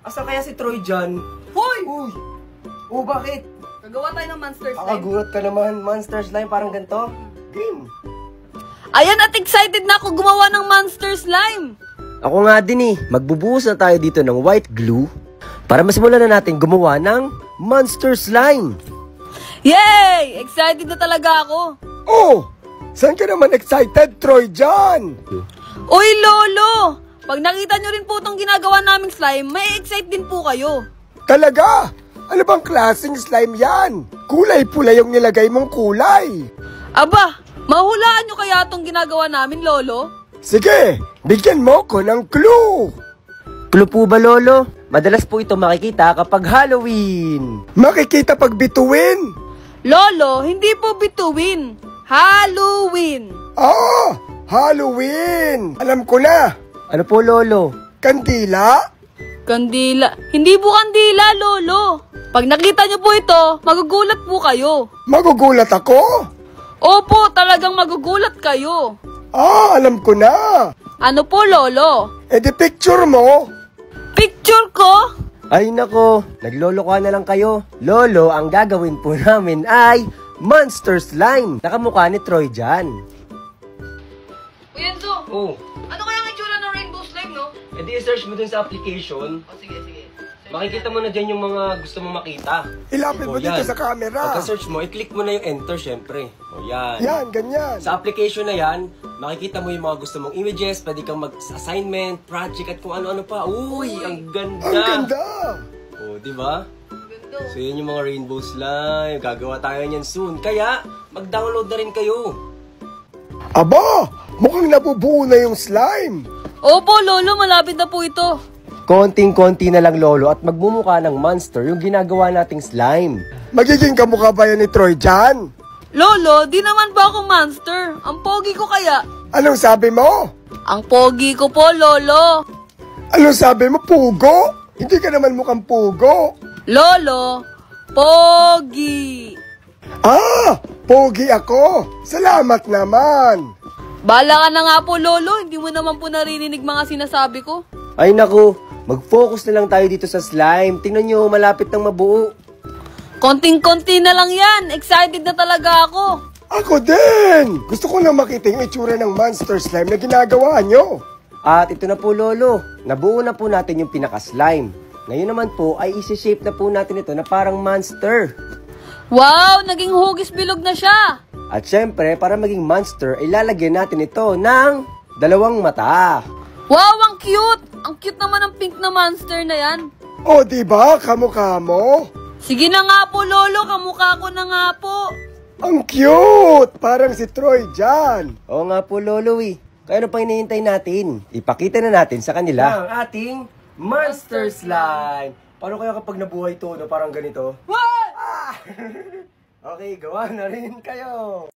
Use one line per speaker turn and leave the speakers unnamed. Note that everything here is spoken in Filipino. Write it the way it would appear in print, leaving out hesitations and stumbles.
Asa kaya si Troy dyan?
Hoy!
Uy! Oh, bakit?
Gagawa tayo ng monster slime.
Kakagulat ka naman. Monster slime parang ganito. Game.
Ayan, at excited na ako gumawa ng monster slime.
Ako nga din eh. Magbubuhos na tayo dito ng white glue para masimulan na natin gumawa ng monster slime.
Yay! Excited na talaga ako.
Oh! Saan ka naman excited, Troy, dyan?
Uy, Lolo! Pag nakita nyo rin po itong ginagawa naming slime, may excite din po kayo.
Talaga? Ano bang klaseng slime yan? Kulay pula yung nilagay mong kulay.
Aba, mahulaan nyo kaya itong ginagawa namin, Lolo?
Sige, bigyan mo ko ng clue.
Clue po ba, Lolo? Madalas po ito makikita kapag Halloween.
Makikita pag bituin.
Lolo, hindi po bituin. Halloween.
Ah, Halloween. Alam ko na.
Ano po, Lolo?
Kandila?
Kandila. Hindi po kandila, Lolo. Pag nakita nyo po ito, magugulat po kayo.
Magugulat ako?
Opo, talagang magugulat kayo.
Ah, alam ko na.
Ano po, Lolo?
E di picture mo.
Picture ko?
Ay nako, naglolokohan na lang kayo. Lolo, ang gagawin po namin ay monster slime. Nakamukha ni Troy dyan.
Uy, Enzo.
Oh,
Ano kaya ang itsura ng rainbow slime, no?
edi search mo dun sa application.
Sige.
Makikita mo na dyan yung mga gusto mo makita.
Ilapit mo
O,
dito
yan.
sa camera.
Pagka-search mo, i-click mo na yung enter, syempre. O, yan.
Yan, ganyan.
Sa application na yan, makikita mo yung mga gusto mong images, pwede kang mag-assignment, project, at kung ano-ano pa. Uy, ang ganda!
Ang ganda.
O, di ba?
Ganda.
So, yun yung mga rainbow slime. Gagawa tayo niyan soon. Kaya, mag-download na rin kayo.
Aba, mukhang nabubuo na yung slime.
Opo, Lolo, malapit na po ito.
Konting-konti na lang, Lolo, at magmumukha ng monster yung ginagawa nating slime.
Magiging kamukha ba yan ni Troy dyan?
Lolo, di naman ba ako monster? Ang pogi ko kaya?
Anong sabi mo?
Ang pogi ko po, Lolo.
Anong sabi mo, pugo? Hindi ka naman mukhang pugo.
Lolo, pogi.
Ah, pogi ako. Salamat naman.
Bala ka na nga po, Lolo. Hindi mo naman po naririnig mga sinasabi ko.
Ay naku, mag-focus na lang tayo dito sa slime. Tingnan nyo, malapit nang mabuo.
Konting-konti na lang yan. Excited na talaga ako.
Ako din. Gusto ko lang makita yung itsura ng monster slime na ginagawa nyo.
At ito na po, Lolo. Nabuo na po natin yung pinaka-slime. Ngayon naman po ay isi-shape na po natin ito na parang monster.
Wow, naging hugis bilog na siya.
At syempre, para maging monster, ay lalagyan natin ito ng dalawang mata.
Wow, ang cute. Ang cute naman ng pink na monster na yan.
O, diba? Kamukha mo?
Sige na nga po, Lolo. Kamukha ko na nga po.
Ang cute! Parang si Troy dyan.
Oo nga po, Lolo eh. Kaya ano pa hinihintay natin? Ipakita na natin sa kanila ang ating monster slime. Paano kaya kapag nabuhay to, no, parang ganito?
What?
Okay, gawa na rin kayo.